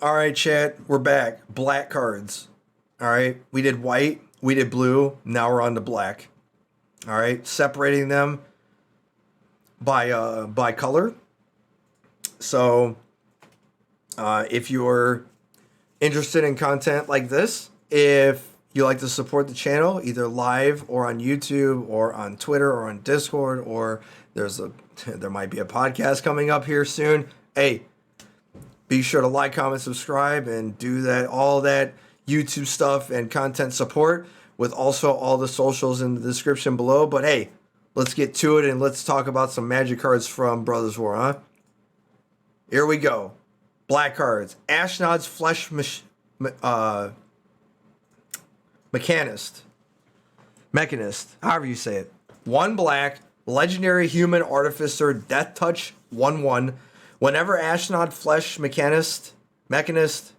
All right, chat, we're back. Black cards. All right, we did white, we did blue, now we're on to black. All right, separating them by color. So, if you're interested in content like this, if you like to support the channel, either live or on YouTube or on Twitter or on Discord, or there might be a podcast coming up here soon. Hey, be sure to like, comment, subscribe, and do that, all that YouTube stuff and content support with also all the socials in the description below. But hey, let's get to it and let's talk about some Magic cards from Brothers War, huh? Here we go. Black cards. Ashnod's Flesh Mechanist, however you say it. 1 black, legendary human artificer, death touch, 1/1. Whenever Ashnod Flesh Mechanist, is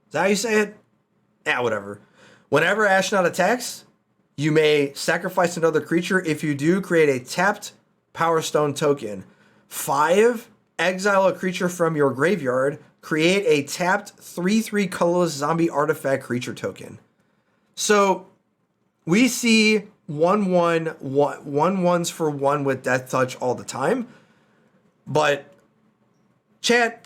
that how you say it? Yeah, whatever. Whenever Ashnod attacks, you may sacrifice another creature. If you do, create a tapped Power Stone token. 5, exile a creature from your graveyard. Create a tapped 3/3 colorless zombie artifact creature token. So we see 1/1s for 1 with Death Touch all the time. But chat,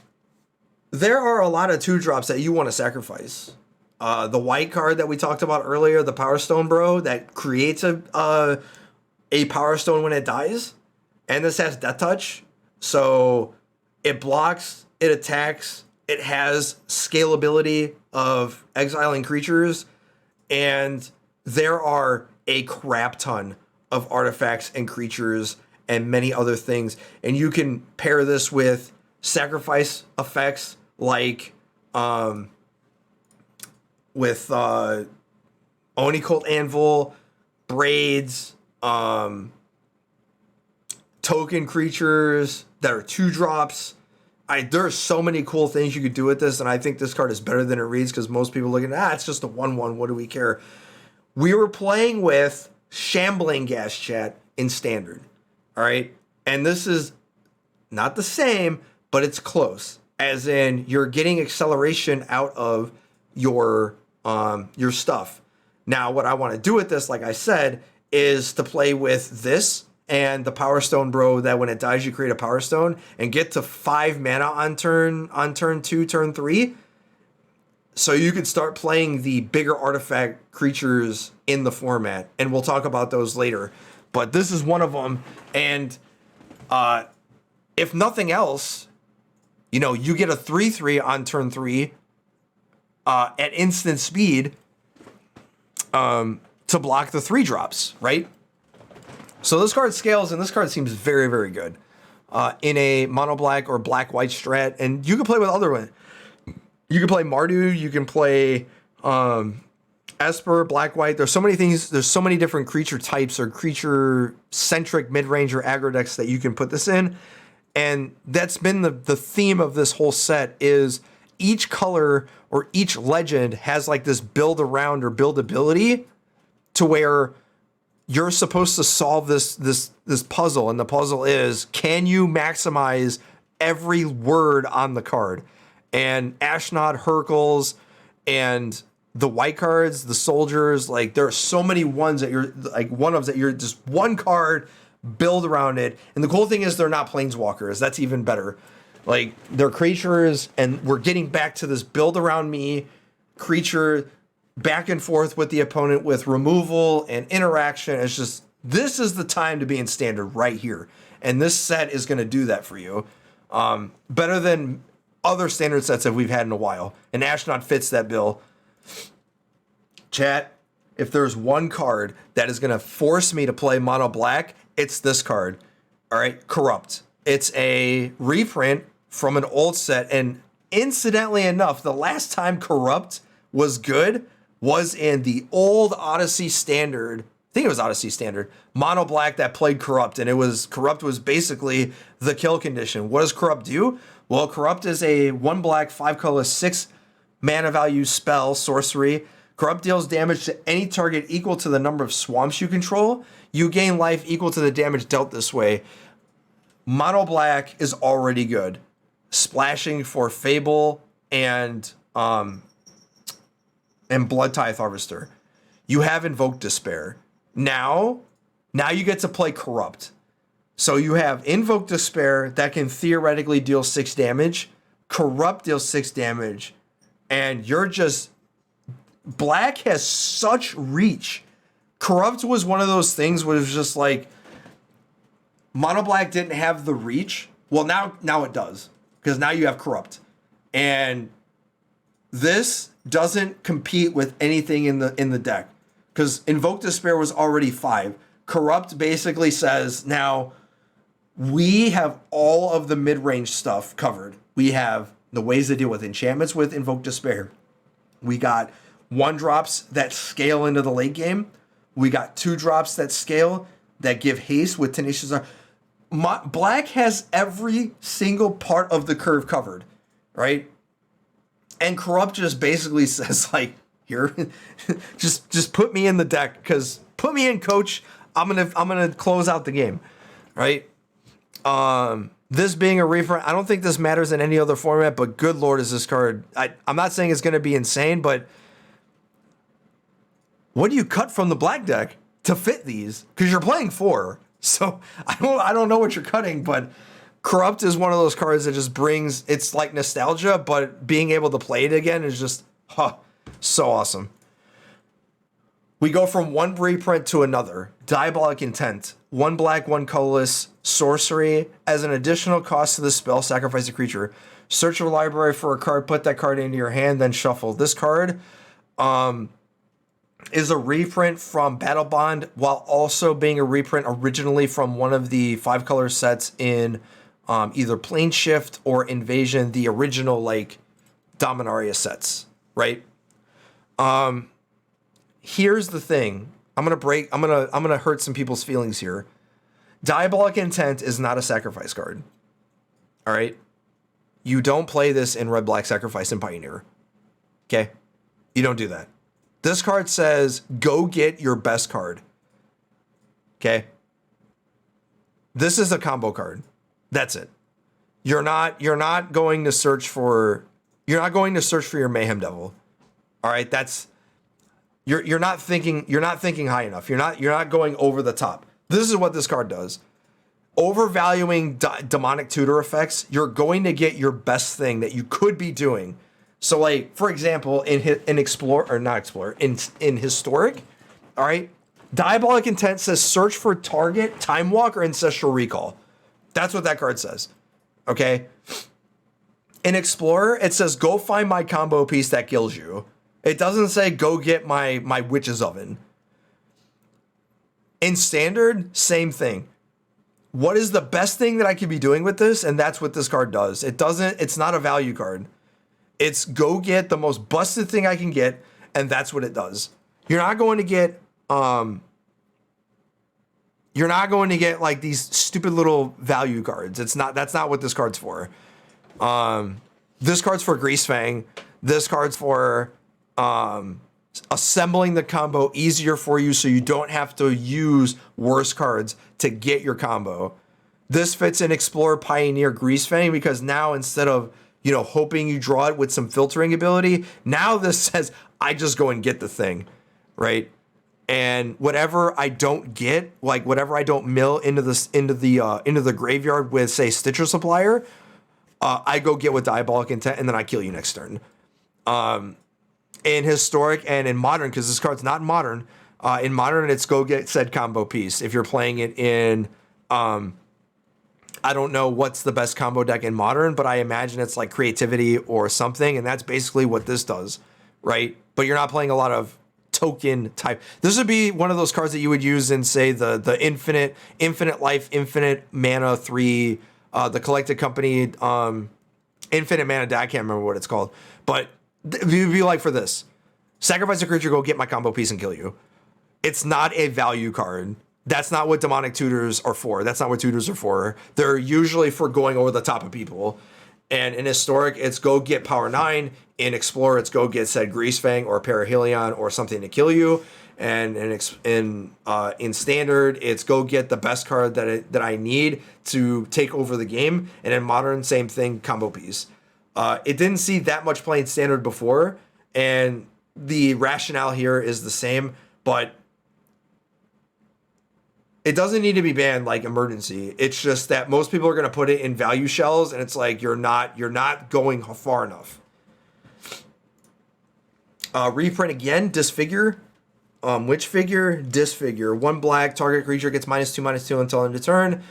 there are a lot of 2-drops that you want to sacrifice. The white card that we talked about earlier, the Power Stone Bro, that creates a Power Stone when it dies. And this has Death Touch. So it blocks, it attacks, it has scalability of exiling creatures. And there are a crap ton of artifacts and creatures and many other things. And you can pair this with sacrifice effects like with Oni Cult Anvil, Braids, token creatures that are 2-drops. There are so many cool things you could do with this, and I think this card is better than it reads because most people look at it's just a 1/1, what do we care? We were playing with Shambling Gas, chat, in Standard. All right, and this is not the same, but it's close. As in, you're getting acceleration out of your stuff. Now, what I want to do with this, like I said, is to play with this and the Power Stone Bro. That when it dies, you create a Power Stone and get to 5 mana on turn 2, turn 3. So you could start playing the bigger artifact creatures in the format, and we'll talk about those later. But this is one of them, and if nothing else, you get a 3/3 on turn 3 at instant speed to block the 3-drops, right? So this card scales, and this card seems very, very good in a mono black or black white strat, and you can play with other ones. You can play Mardu, you can play Esper, black white. There's so many things. There's so many different creature types or creature centric mid range or aggro decks that you can put this in, and that's been the theme of this whole set. Is each color or each legend has like this build around or build ability to where you're supposed to solve this puzzle, and the puzzle is, can you maximize every word on the card? And Ashnod, Hercules, and the white cards, the soldiers, like there are so many ones that you're like you're just one card, build around it. And the cool thing is they're not planeswalkers. That's even better. Like they're creatures, and we're getting back to this build around me creature back and forth with the opponent with removal and interaction. It's just, this is the time to be in Standard right here. And this set is going to do that for you. Better than other Standard sets that we've had in a while. And Ashnod fits that bill. Chat, if there's one card that is going to force me to play mono black, it's this card. All right, Corrupt. It's a reprint from an old set. And incidentally enough, the last time Corrupt was good was in the old Odyssey Standard. I think it was Odyssey Standard. Mono black that played Corrupt. And Corrupt was basically the kill condition. What does Corrupt do? Well, Corrupt is a 1 black, 5 color, 6 mana value spell, sorcery. Corrupt deals damage to any target equal to the number of swamps you control. You gain life equal to the damage dealt this way. Mono black is already good. splashing for Fable and Blood Tithe Harvester. You have Invoke Despair. Now you get to play Corrupt. So you have Invoke Despair that can theoretically deal 6 damage. Corrupt deals 6 damage. And you're just... Black has such reach. Corrupt was one of those things where it was just like... Mono Black didn't have the reach. Well, now it does. Because now you have Corrupt. And this doesn't compete with anything in the deck. Because Invoke Despair was already 5. Corrupt basically says, now, we have all of the mid-range stuff covered. We have the ways to deal with enchantments with Invoke Despair. We got 1-drops that scale into the late game. We got 2-drops that scale, that give haste with Tenacious Arm. Black has every single part of the curve covered, right? And Corrupt just basically says, like, here, just put me in the deck, because put me in, coach. I'm gonna close out the game, right? This being a reprint, I don't think this matters in any other format, but good lord, is this card. I'm not saying it's gonna be insane, but what do you cut from the black deck to fit these? Because you're playing 4. So I don't know what you're cutting, but Corrupt is one of those cards that just brings, it's like nostalgia, but being able to play it again is just so awesome. We go from one reprint to another. Diabolic Intent. 1 black, 1 colorless, sorcery. As an additional cost to the spell, sacrifice a creature. Search your library for a card, put that card into your hand, then shuffle. This card is a reprint from Battle Bond, while also being a reprint originally from one of the 5-color sets in either Plane Shift or Invasion, the original like Dominaria sets, right? Here's the thing. I'm gonna hurt some people's feelings here. Diabolic Intent is not a sacrifice card. All right? You don't play this in Red Black Sacrifice and Pioneer. Okay? You don't do that. This card says, go get your best card. Okay? This is a combo card. That's it. You're not going to search for your Mayhem Devil. All right? That's you're not thinking high enough. You're not going over the top. This is what this card does. Overvaluing demonic tutor effects, you're going to get your best thing that you could be doing. So, like, for example, in Historic, all right, Diabolic Intent says search for target, Time Walk, or Ancestral Recall. That's what that card says. Okay? In Explorer, it says go find my combo piece that kills you. It doesn't say go get my Witch's Oven. In Standard, same thing. What is the best thing that I could be doing with this? And that's what this card does. It's not a value card. It's go get the most busted thing I can get, and that's what it does. You're not going to get like these stupid little value cards. That's not what this card's for. This card's for Greasefang. This card's for assembling the combo easier for you so you don't have to use worse cards to get your combo. This fits in Explorer, Pioneer, Greasefang, because now instead of hoping you draw it with some filtering ability, now this says I just go and get the thing, right? And whatever I don't get, like whatever I don't mill into the graveyard with, say, Stitcher Supplier, I go get with Diabolic Intent, and then I kill you next turn. In Historic and in Modern, because this card's not in Modern. In Modern, it's go get said combo piece. If you're playing it in, I don't know what's the best combo deck in Modern, but I imagine it's like Creativity or something, and that's basically what this does, right? But you're not playing a lot of token type. This would be one of those cards that you would use in, say, the infinite life, infinite mana 3, the Collected Company, infinite mana deck. I can't remember what it's called, but it would be like for this. Sacrifice a creature, go get my combo piece and kill you. It's not a value card. That's not what demonic tutors are for. That's not what tutors are for. They're usually for going over the top of people. And in Historic, it's go get Power 9. In Explorer, it's go get said Greasefang or Perihelion or something to kill you. and in standard, it's go get the best card that I need to take over the game. And in modern, same thing, combo piece. It didn't see that much play in standard before, and the rationale here is the same, but it doesn't need to be banned like emergency. It's just that most people are going to put it in value shells, and it's like you're not going far enough. Reprint again, disfigure. Which figure? Disfigure. 1 black, target creature gets -2/-2 until end of turn.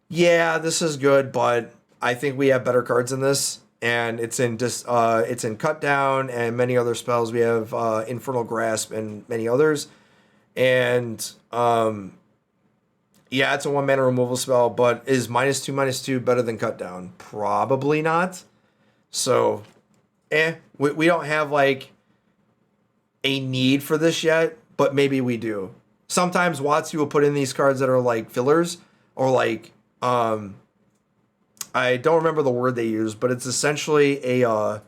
Yeah, this is good, but I think we have better cards in this. And it's in Cut Down and many other spells. We have Infernal Grasp and many others. And yeah, it's a 1-mana removal spell, but is -2/-2 better than Cut Down? Probably not. So, we don't have like a need for this yet, but maybe we do. Sometimes WotC will put in these cards that are like fillers, or like I don't remember the word they use, but it's essentially a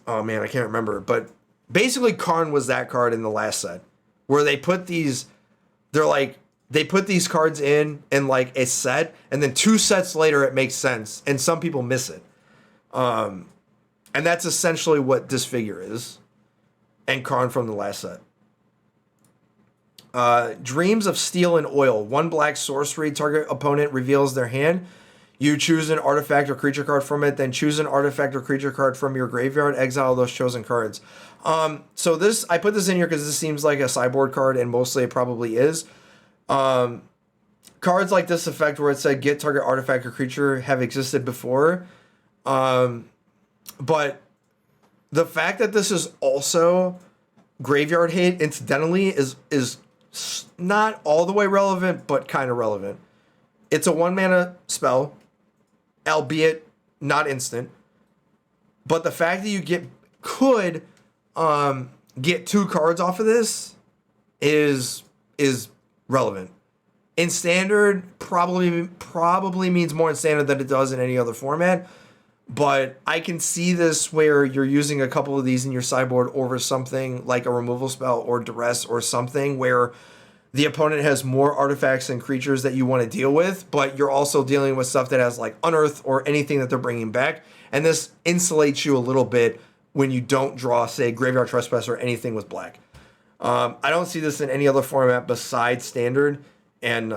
oh man, I can't remember. But basically Karn was that card in the last set where they put these cards in like a set, and then 2 sets later it makes sense, and some people miss it. And that's essentially what Disfigure is. And Karn from the last set. Dreams of Steel and Oil. 1 black sorcery. Target opponent reveals their hand. You choose an artifact or creature card from it. Then choose an artifact or creature card from your graveyard. Exile those chosen cards. So this, I put this in here because this seems like a sideboard card, and mostly it probably is. Cards like this effect where it said get target artifact or creature have existed before. But the fact that this is also graveyard hit, incidentally, is not all the way relevant, but kind of relevant. It's a 1-mana spell, albeit not instant. But the fact that you could get 2 cards off of this is relevant. In standard, probably means more in standard than it does in any other format. But I can see this where you're using a couple of these in your sideboard over something like a removal spell or duress or something where the opponent has more artifacts and creatures that you want to deal with, but you're also dealing with stuff that has like Unearth or anything that they're bringing back. And this insulates you a little bit when you don't draw, say, Graveyard Trespass or anything with black. I don't see this in any other format besides standard. And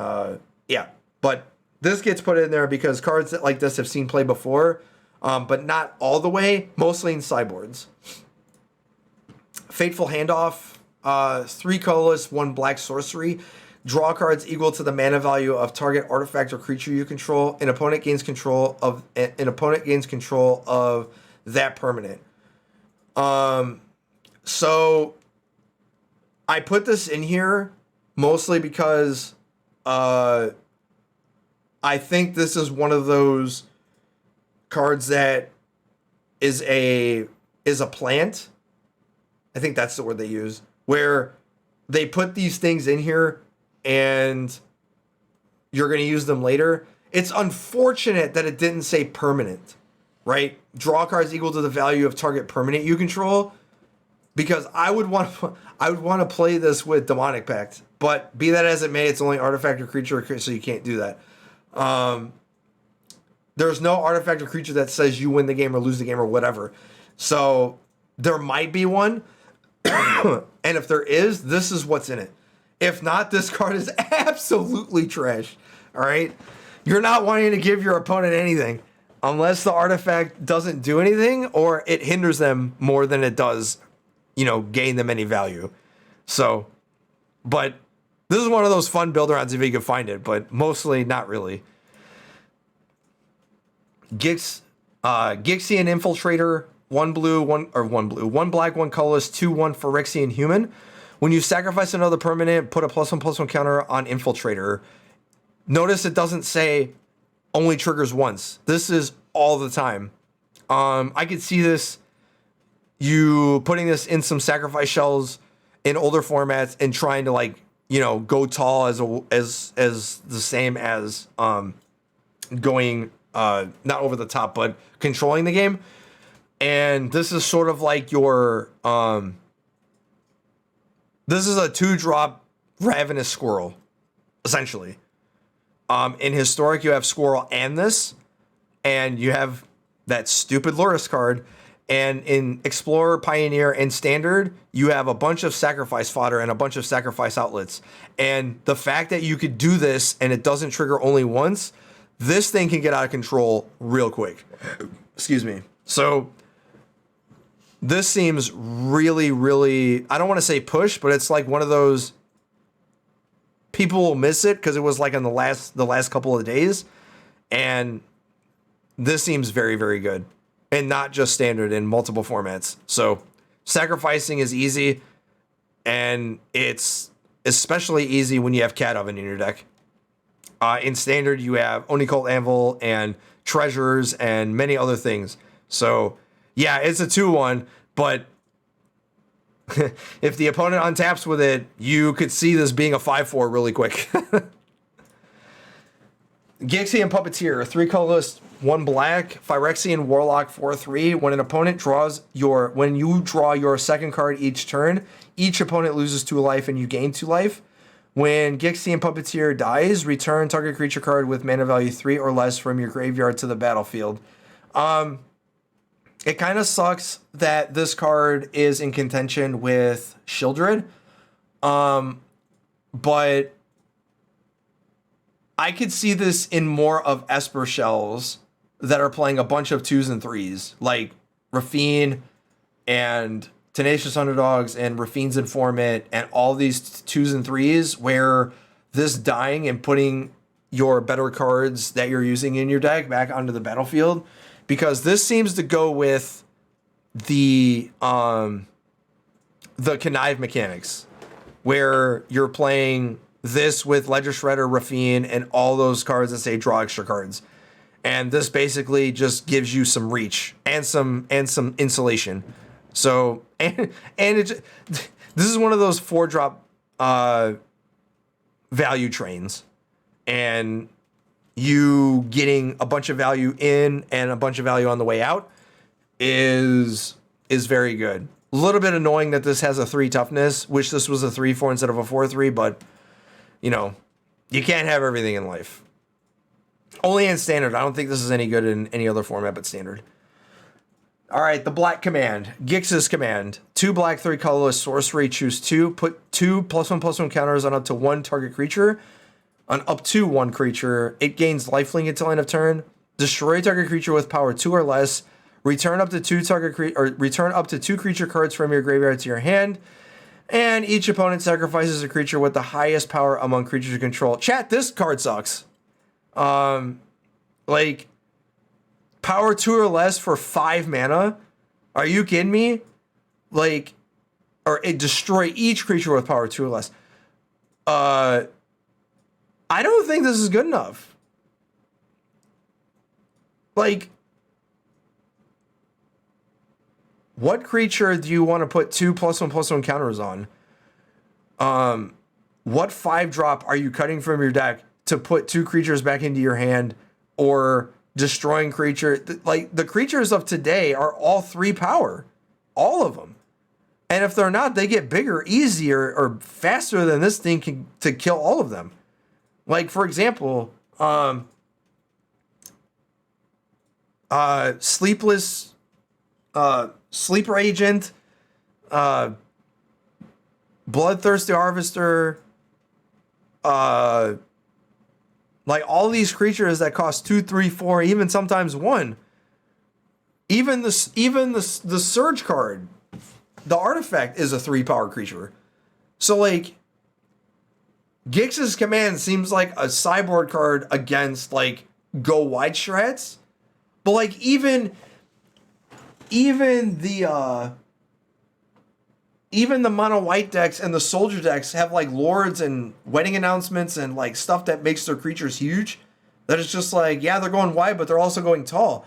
yeah, but this gets put in there because cards that like this have seen play before. But not all the way, mostly in sideboards. Fateful Handoff, 3 colorless, 1 black sorcery. Draw cards equal to the mana value of target artifact or creature you control. An opponent gains control of that permanent. So I put this in here mostly because I think this is one of those cards that is a plant. I think that's the word they use, where they put these things in here and you're going to use them later. It's unfortunate that it didn't say permanent, right? Draw cards equal to the value of target permanent you control, because I would want to play this with Demonic Pact, but be that as it may, it's only artifact or creature, so you can't do that. There's no artifact or creature that says you win the game or lose the game or whatever. So there might be one. And if there is, this is what's in it. If not, this card is absolutely trash. All right? You're not wanting to give your opponent anything unless the artifact doesn't do anything or it hinders them more than it does, gain them any value. So, but this is one of those fun build-arounds if you can find it, but mostly not really. Gixian Infiltrator, 1 black, 1 colorless, 2/1 Phyrexian Human. When you sacrifice another permanent, put a +1/+1 counter on Infiltrator. Notice it doesn't say only triggers once. This is all the time. I could see this, you putting this in some sacrifice shells in older formats and trying to go tall as the same as going not over the top, but controlling the game. And this is sort of like your This is a 2-drop Ravenous Squirrel, essentially. In Historic, you have Squirrel and this, and you have that stupid Lurrus card. And in Explorer, Pioneer, and Standard, you have a bunch of sacrifice fodder and a bunch of sacrifice outlets. And the fact that you could do this and it doesn't trigger only once, this thing can get out of control real quick. Excuse me. So this seems really, really, I don't want to say push, but it's like one of those people will miss it because it was like in the last couple of days. And this seems very, very good. And not just standard, in multiple formats. So sacrificing is easy, and it's especially easy when you have Cat Oven in your deck. In standard, you have Onicult Anvil and Treasures and many other things. So yeah, it's a 2-1, but if the opponent untaps with it, you could see this being a 5-4 really quick. Gixian Puppeteer, 3 colorless, 1 black, Phyrexian Warlock 4/3. When you draw your second card each turn, each opponent loses 2 life and you gain 2 life. When Gixian Puppeteer dies, return target creature card with mana value 3 or less from your graveyard to the battlefield. It kind of sucks that this card is in contention with Shieldred. But I could see this in more of Esper Shells that are playing a bunch of 2s and 3s, like Rafine and Tenacious Underdogs and Rafine's Informant and all these 2s and 3s, where this dying and putting your better cards that you're using in your deck back onto the battlefield, because this seems to go with the connive mechanics, where you're playing this with Ledger Shredder, Rafine, and all those cards that say draw extra cards. And this basically just gives you some reach and some insulation. So this is one of those 4-drop value trains, and you getting a bunch of value in and a bunch of value on the way out is very good. A little bit annoying that this has a 3 toughness. Wish this was a 3/4 instead of a 4/3, but you know, you can't have everything in life. Only in standard. I don't think this is any good in any other format but standard. All right, the black command. Gix's command. 2 black, 3 colorless, sorcery, choose 2. Put 2 +1/+1 counters on up to 1 target creature. On up to 1 creature, it gains lifelink until end of turn. Destroy target creature with power 2 or less. Return up to 2 creature cards from your graveyard to your hand. And each opponent sacrifices a creature with the highest power among creatures you control. Chat, this card sucks. Like, power 2 or less for 5 mana? Are you kidding me? Like, or it destroy each creature with power 2 or less. I don't think this is good enough. Like, what creature do you want to put 2 +1/+1 counters on? What 5-drop are you cutting from your deck to put 2 creatures back into your hand, or destroying creature? Like, the creatures of today are all 3 power, all of them. And if they're not, they get bigger, easier, or faster than this thing to kill all of them. Like, for example, Sleepless, Sleeper Agent, Bloodthirsty Harvester, like all these creatures that cost 2, 3, 4, even sometimes 1. Even the Surge card, the artifact, is a 3-power creature. So like, Gix's command seems like a sideboard card against like go wide shreds, but like even the mono white decks and the soldier decks have like lords and wedding announcements and like stuff that makes their creatures huge. That is just like, yeah, they're going wide, but they're also going tall.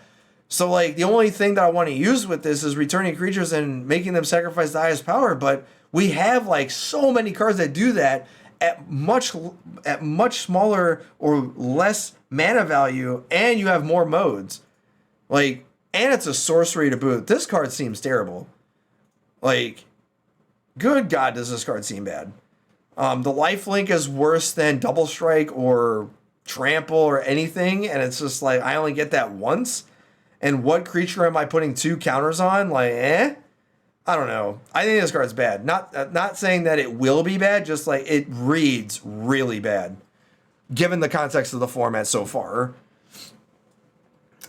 So like, the only thing that I want to use with this is returning creatures and making them sacrifice the highest power. But we have like so many cards that do that at much smaller or less mana value, and you have more modes. Like, and it's a sorcery to boot. This card seems terrible. Like, Good God, does this card seem bad. The lifelink is worse than double strike or trample or anything, and it's just like I only get that once. And what creature am I putting 2 counters on? Like, I don't know. I think this card's bad. Not saying that it will be bad, just like it reads really bad, given the context of the format so far.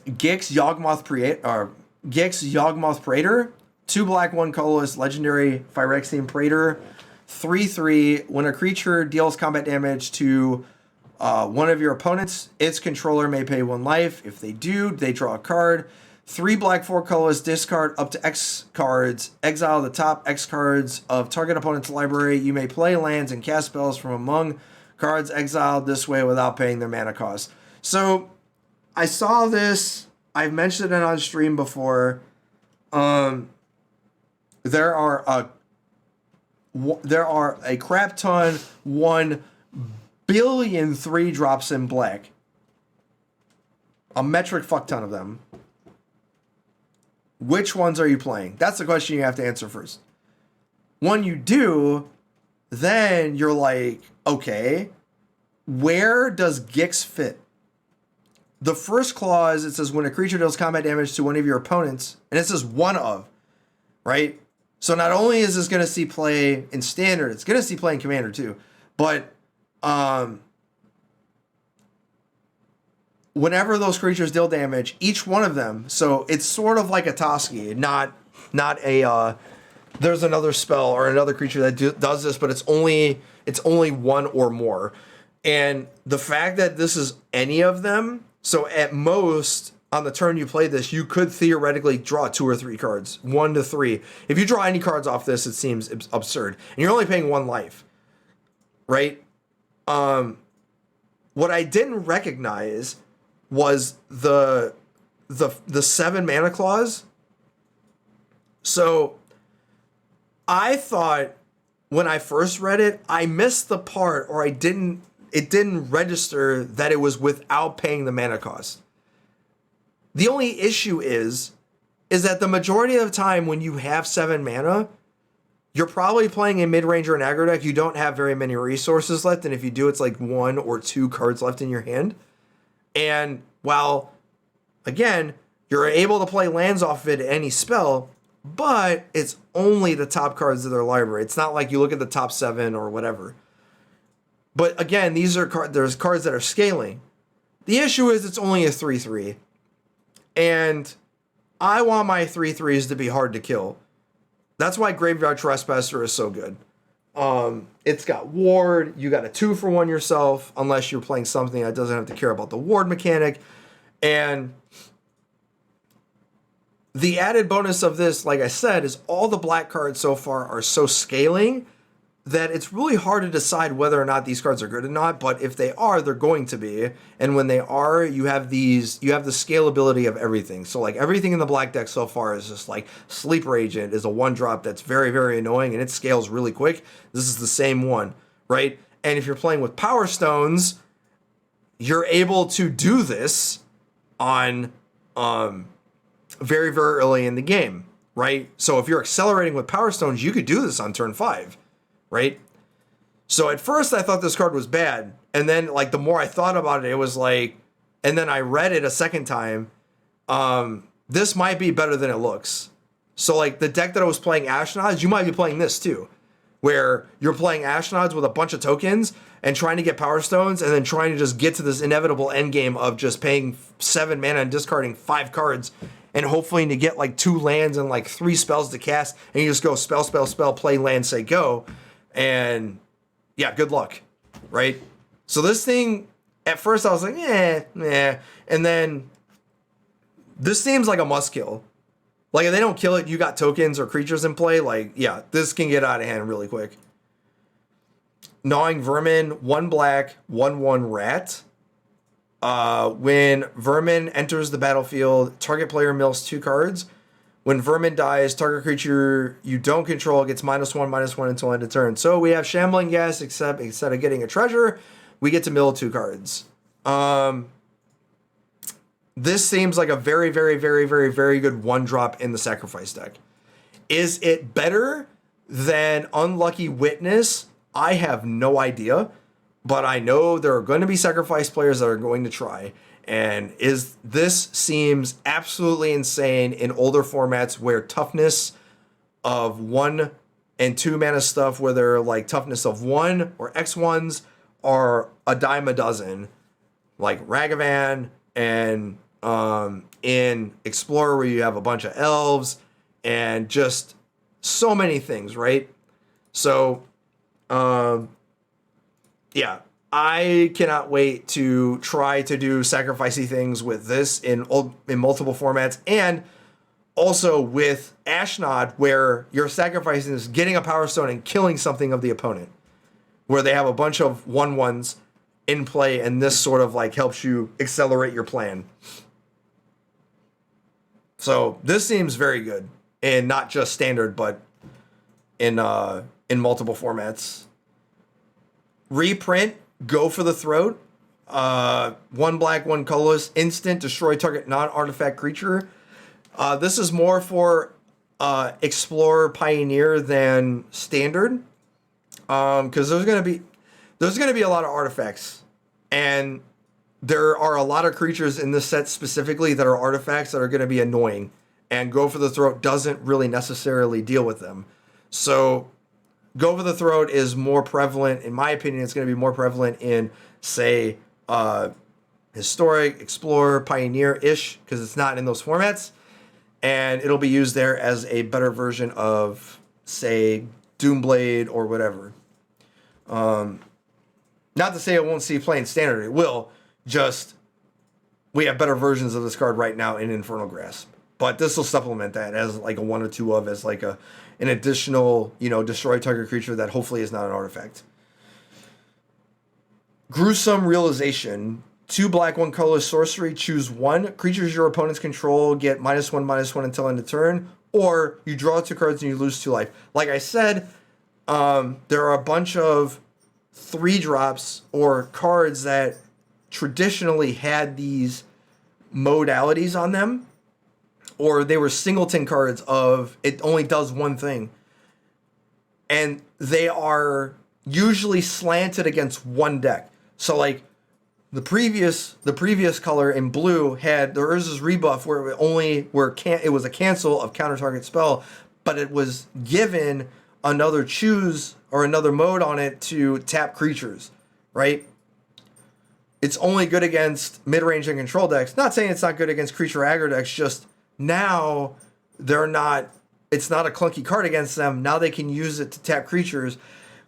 Gix Yawgmoth Praetor, 2 black, 1 colorless, legendary Phyrexian Praetor, 3/3. When a creature deals combat damage to one of your opponents, its controller may pay 1 life. If they do, they draw a card. 3 black, 4 colorless, discard up to X cards. Exile the top X cards of target opponent's library. You may play lands and cast spells from among cards exiled this way without paying their mana cost. So I saw this. I've mentioned it on stream before. There are a crap ton, 1 billion 3-drops in black. A metric fuck ton of them. Which ones are you playing? That's the question you have to answer first. When you do, then you're like, okay, where does Gix fit? The first clause, it says when a creature deals combat damage to one of your opponents, and it says one of, right? So not only is this going to see play in Standard, it's going to see play in Commander too. But whenever those creatures deal damage, each one of them, so it's sort of like a Toski, not a, there's another spell or another creature that does this, but it's only 1 or more. And the fact that this is any of them, so at most, on the turn you play this, you could theoretically draw 2 or 3 cards, 1 to 3. If you draw any cards off this, it seems absurd. And you're only paying 1 life, right? What I didn't recognize was the 7 mana clause. So I thought when I first read it, I missed the part, or it didn't register that it was without paying the mana cost. The only issue is that the majority of the time when you have 7 mana, you're probably playing a mid-range or an aggro deck. You don't have very many resources left, and if you do, it's like 1 or 2 cards left in your hand. And while, again, you're able to play lands off of it at any spell, but it's only the top cards of their library. It's not like you look at the top 7 or whatever. But again, there's cards that are scaling. The issue is it's only a 3/3. And I want my 3/3s to be hard to kill. That's why Graveyard Trespasser is so good. It's got ward. You got a 2-for-1 yourself, unless you're playing something that doesn't have to care about the ward mechanic. And the added bonus of this, like I said, is all the black cards so far are so scaling that it's really hard to decide whether or not these cards are good or not. But if they are, they're going to be. And when they are, you have the scalability of everything. So like everything in the black deck so far is just like Sleeper Agent is a 1-drop that's very, very annoying, and it scales really quick. This is the same one, right? And if you're playing with Power Stones, you're able to do this on very, very early in the game, right? So if you're accelerating with Power Stones, you could do this on turn 5. Right? So at first I thought this card was bad. And then like the more I thought about it, it was like, and then I read it a second time. This might be better than it looks. So like the deck that I was playing Ashnods, you might be playing this too. Where you're playing Ashnods with a bunch of tokens and trying to get Power Stones and then trying to just get to this inevitable end game of just paying 7 mana and discarding 5 cards and hopefully to get like 2 lands and like 3 spells to cast, and you just go spell, play land, say go. And yeah, good luck, right? So this thing, at first I was like, nah. And then this seems like a must kill. Like if they don't kill it, you got tokens or creatures in play. Like, yeah, this can get out of hand really quick. Gnawing Vermin, 1 black, 1/1 rat. When Vermin enters the battlefield, target player mills 2 cards. When Vermin dies, target creature you don't control gets -1/-1 until end of turn. So we have Shambling Gas, except instead of getting a treasure, we get to mill 2 cards. This seems like a very, very, very, very, very good 1-drop in the sacrifice deck. Is it better Then Unlucky Witness, I have no idea, but I know there are going to be sacrifice players that are going to try. And this seems absolutely insane in older formats where toughness of 1 and 2 mana stuff, where they're like toughness of 1 or X1s are a dime a dozen, like Ragavan and in Explorer where you have a bunch of elves and just so many things, right? So, yeah, I cannot wait to try to do sacrificey things with this in multiple formats, and also with Ashnod, where you're sacrificing is getting a Power Stone and killing something of the opponent, where they have a bunch of 1/1s in play, and this sort of like helps you accelerate your plan. So this seems very good, and not just standard, but in multiple formats. Reprint, Go for the Throat. 1 black, 1 colorless, instant, destroy target non-artifact creature. This is more for Explorer Pioneer than standard, because there's gonna be a lot of artifacts, and there are a lot of creatures in this set specifically that are artifacts that are going to be annoying, and Go for the Throat doesn't really necessarily deal with them. So Go for the Throat is more prevalent, in my opinion. It's going to be more prevalent in, say, Historic, Explorer, Pioneer-ish, because it's not in those formats. And it'll be used there as a better version of, say, Doomblade or whatever. Not to say it won't see play in standard. It will. Just, we have better versions of this card right now in Infernal Grasp. But this will supplement that as like a 1 or 2 of, as like an additional, destroy target creature that hopefully is not an artifact. Gruesome Realization. 2 black, 1 colorless sorcery. Choose 1. Creatures your opponents control get -1/-1 until end of turn. Or you draw 2 cards and you lose 2 life. Like I said, there are a bunch of 3-drops or cards that traditionally had these modalities on them, or they were singleton cards of it only does one thing, and they are usually slanted against one deck. So like the previous color in blue had the Urza's Rebuff, where it was a cancel of counter target spell, but it was given another choose or another mode on it to tap creatures, right? It's only good against mid-range and control decks. Not saying it's not good against creature aggro decks, just now it's not a clunky card against them. Now they can use it to tap creatures.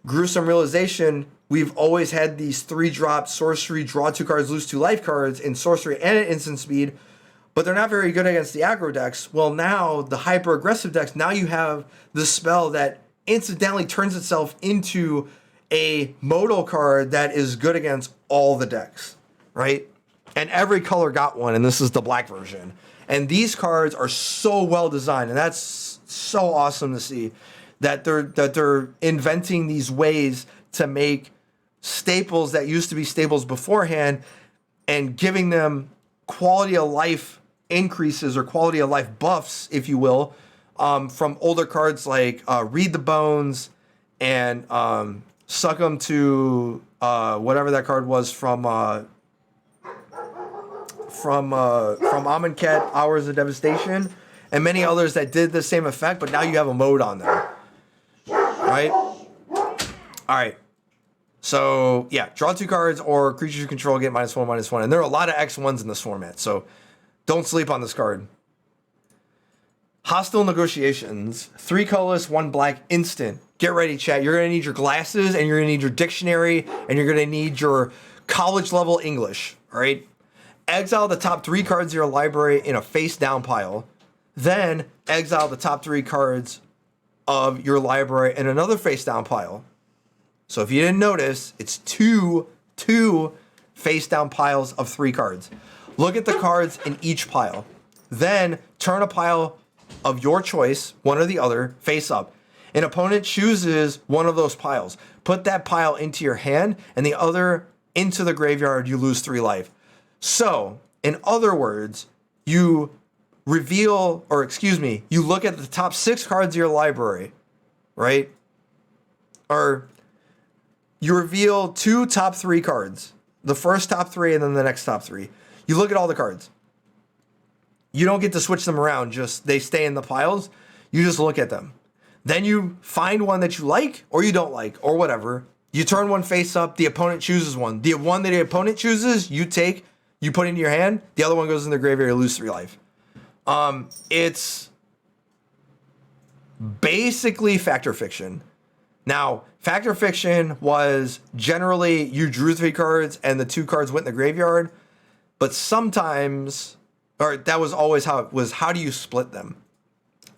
Gruesome Realization, we've always had these 3-drop sorcery, draw 2 cards, lose 2 life cards in sorcery and at instant speed, but they're not very good against the aggro decks. Well, now the hyper-aggressive decks, now you have the spell that incidentally turns itself into a modal card that is good against all the decks, right? And every color got one, and this is the black version. And these cards are so well designed, and that's so awesome to see that they're inventing these ways to make staples that used to be staples beforehand and giving them quality of life increases or quality of life buffs, if you will, from older cards like Read the Bones and Suck 'em to whatever that card was from Amonkhet, Hours of Devastation, and many others that did the same effect, but now you have a mode on them, right? All right. So yeah, draw 2 cards or creatures you control get -1/-1, and there are a lot of X1s in this format, so don't sleep on this card. Hostile Negotiations. 3 colorless, 1 black, instant. Get ready, chat. You're going to need your glasses, and you're going to need your dictionary, and you're going to need your college level English, all right? Exile the top 3 cards of your library in a face down pile. Then exile the top 3 cards of your library in another face down pile. So if you didn't notice, it's two face down piles of 3 cards. Look at the cards in each pile. Then turn a pile of your choice, one or the other, face up. An opponent chooses one of those piles. Put that pile into your hand and the other into the graveyard. You lose 3 life. So, in other words, you look at the top 6 cards of your library, right? Or you reveal 2 top 3 cards. The first top 3 and then the next top 3. You look at all the cards. You don't get to switch them around. Just they stay in the piles. You just look at them. Then you find one that you like or you don't like or whatever. You turn one face up. The opponent chooses one. The one that the opponent chooses, you take. You put into your hand. The other one goes in the graveyard. You lose 3 life. It's basically Fact or Fiction. Now, Fact or Fiction was generally you drew 3 cards and the 2 cards went in the graveyard. But sometimes, or that was always how it was, how do you split them?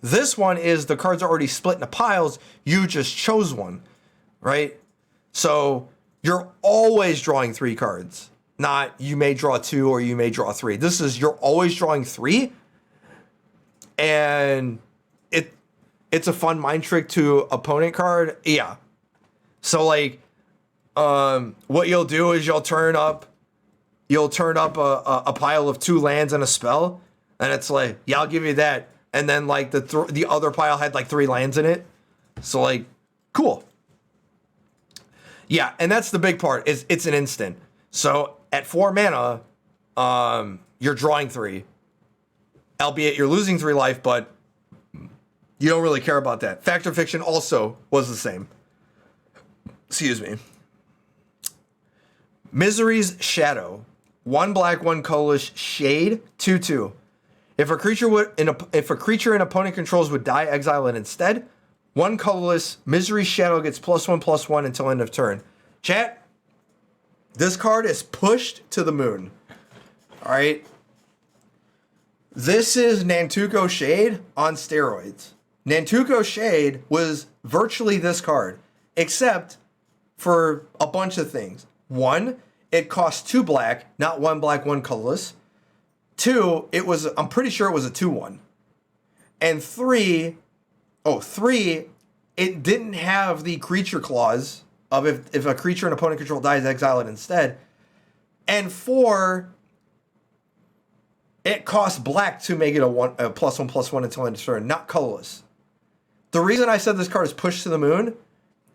This one is the cards are already split into piles. You just chose one, right? So you're always drawing 3 cards. Not you may draw 2 or you may draw 3. This is you're always drawing 3. And it's a fun mind trick to opponent card. Yeah. So like what you'll do is you'll turn up a pile of 2 lands and a spell, and it's like, yeah, I'll give you that. And then like the other pile had like 3 lands in it. So like, cool. Yeah, and that's the big part, is it's an instant. So at 4 mana, you're drawing 3. Albeit you're losing 3 life, but you don't really care about that. Fact or Fiction also was the same. Excuse me. Misery's Shadow. 1 black, 1 colorless, shade, 2/2. If a creature an opponent controls would die, exile it instead. 1 colorless, Misery's Shadow gets +1/+1 until end of turn. Chat, this card is pushed to the moon. All right. This is Nantuko Shade on steroids. Nantuko Shade was virtually this card, except for a bunch of things. 1, it cost 2 black, not 1 black, 1 colorless. 2, I'm pretty sure it was a 2/1. And 3, it didn't have the creature clause of if a creature an opponent control dies, exile it instead. And 4, it costs black to make it a +1/+1 until end of turn, not colorless. The reason I said this card is pushed to the moon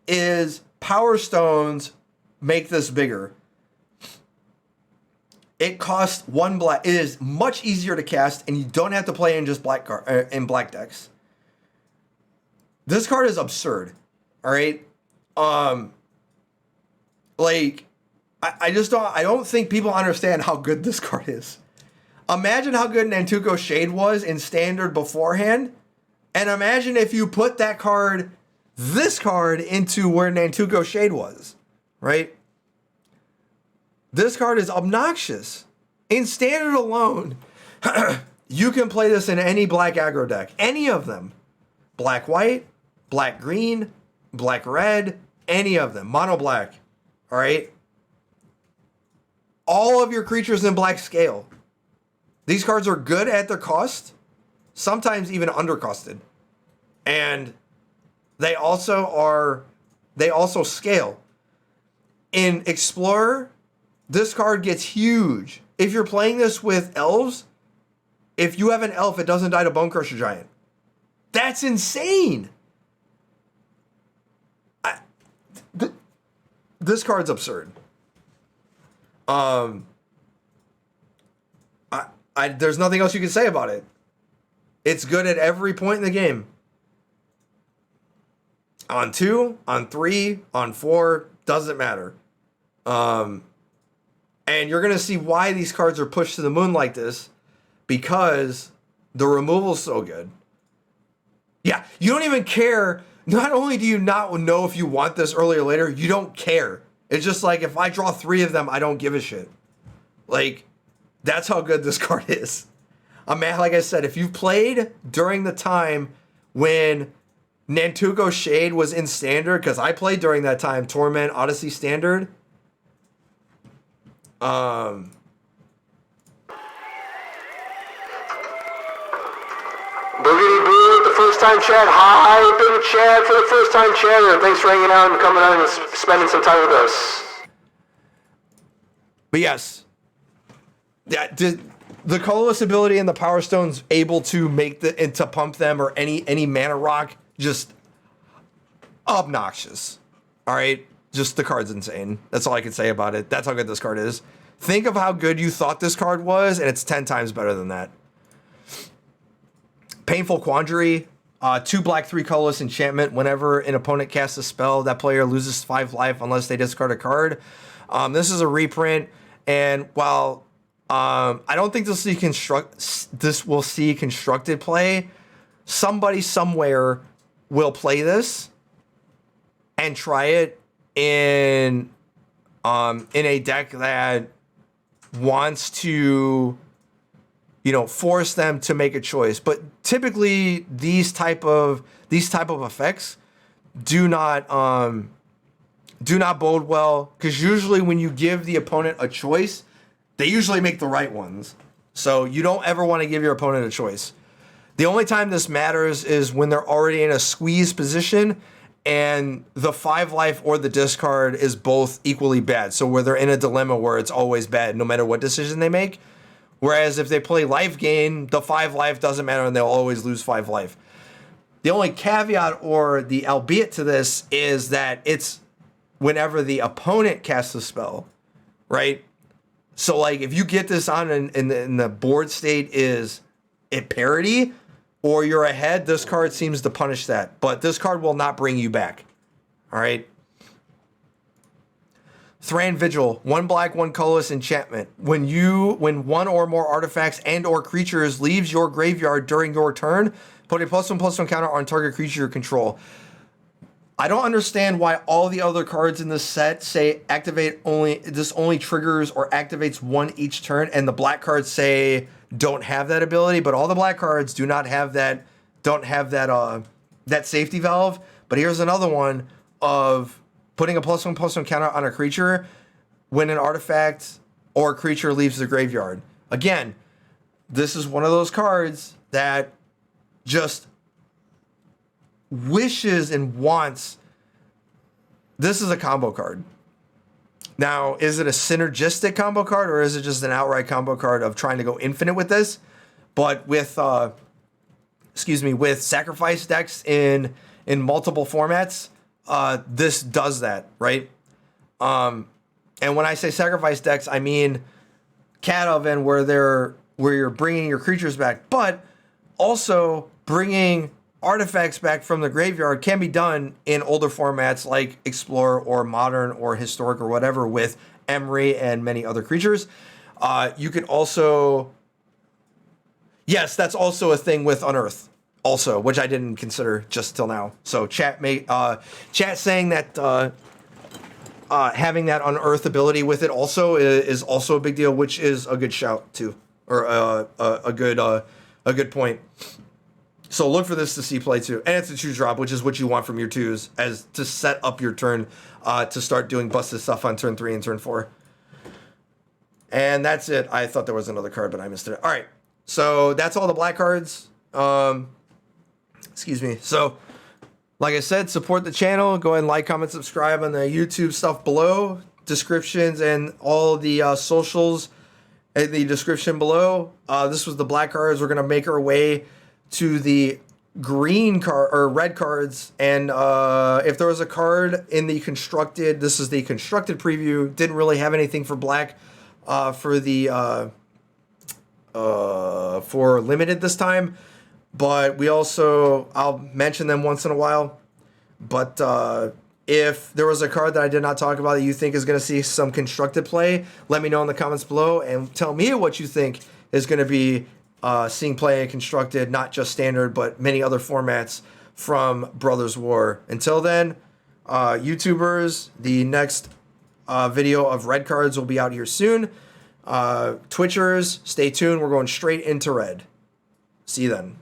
is Power Stones make this bigger. It costs 1 black. It is much easier to cast, and you don't have to play in just black black decks. This card is absurd. All right, like I don't think people understand how good this card is. Imagine how good Nantuko Shade was in Standard beforehand, and imagine if you put this card into where Nantuko Shade was, right? This card is obnoxious. In Standard alone, you can play this in any black aggro deck. Any of them. Black-white, black-green, black-red, any of them. Mono-black, all right? All of your creatures in black scale. These cards are good at their cost, sometimes even undercosted. And they also scale. In Explorer, this card gets huge. If you're playing this with elves, if you have an elf, it doesn't die to Bonecrusher Giant. That's insane. This card's absurd. There's nothing else you can say about it. It's good at every point in the game. On 2, on 3, on 4, doesn't matter. And you're going to see why these cards are pushed to the moon like this, because the removal's so good. Yeah, you don't even care. Not only do you not know if you want this earlier or later, you don't care. It's just like, if I draw 3 of them, I don't give a shit. Like, that's how good this card is. Like I said, if you've played during the time when Nantuko Shade was in Standard, because I played during that time, Torment, Odyssey Standard. Boogity Boo, the first time chat. Hi, big chat for the first time chatter. Thanks for hanging out and coming out and spending some time with us. But yes, the colorless ability and the Power Stone's able to make and to pump them, or any mana rock, just obnoxious. All right, just the card's insane. That's all I can say about it. That's how good this card is. Think of how good you thought this card was, and it's 10 times better than that. Painful Quandary. 2 black, 3 colorless enchantment. Whenever an opponent casts a spell, that player loses 5 life unless they discard a card. This is a reprint, and while I don't think this will see constructed play, somebody somewhere will play this and try it in a deck that wants to, you know, force them to make a choice. But typically these type of effects do not bode well, because usually when you give the opponent a choice, they usually make the right ones. So you don't ever want to give your opponent a choice. The only time this matters is when they're already in a squeeze position and the 5 life or the discard is both equally bad. So where they're in a dilemma where it's always bad no matter what decision they make. Whereas if they play life gain, the 5 life doesn't matter and they'll always lose 5 life. The only caveat or the albeit to this is that it's whenever the opponent casts a spell, right? So like if you get this on and the board state is at parity or you're ahead, this card seems to punish that. But this card will not bring you back. All right. Thran Vigil, 1 black, 1 colorless enchantment. When 1 or more artifacts and or creatures leaves your graveyard during your turn, put a +1/+1 counter on target creature you control. I don't understand why all the other cards in this set say this only triggers or activates 1 each turn, and the black cards say don't have that ability, but all the black cards do not have that, that safety valve. But here's another one of putting a +1/+1 counter on a creature when an artifact or creature leaves the graveyard. Again, this is one of those cards that just wishes and wants. This is a combo card. Now, is it a synergistic combo card or is it just an outright combo card of trying to go infinite with this? But with with sacrifice decks in multiple formats, this does that, right? And when I say sacrifice decks, I mean Cat Oven, where you're bringing your creatures back, but also bringing artifacts back from the graveyard can be done in older formats like Explorer or Modern or Historic or whatever with Emery and many other creatures. You could also, yes, that's also a thing with Unearth also, which I didn't consider just till now. So chat saying that having that Unearth ability with it also is also a big deal, which is a good shout too, or a good point. So look for this to see play too. And it's a 2-drop, which is what you want from your 2s as to set up your turn to start doing busted stuff on turn 3 and turn 4. And that's it. I thought there was another card, but I missed it. All right. So that's all the black cards. Excuse me. So like I said, support the channel. Go ahead and like, comment, subscribe on the YouTube stuff below. Descriptions and all the socials in the description below. This was the black cards. We're going to make our way to the green card or red cards, and if there was a card in the constructed, this is the constructed preview. Didn't really have anything for black for limited this time, but we also, I'll mention them once in a while. But if there was a card that I did not talk about that you think is going to see some constructed play, let me know in the comments below and tell me what you think is going to be seeing play and constructed, not just standard, but many other formats from Brothers War. Until then, YouTubers, the next video of red cards will be out here soon. Twitchers, stay tuned. We're going straight into red. See you then.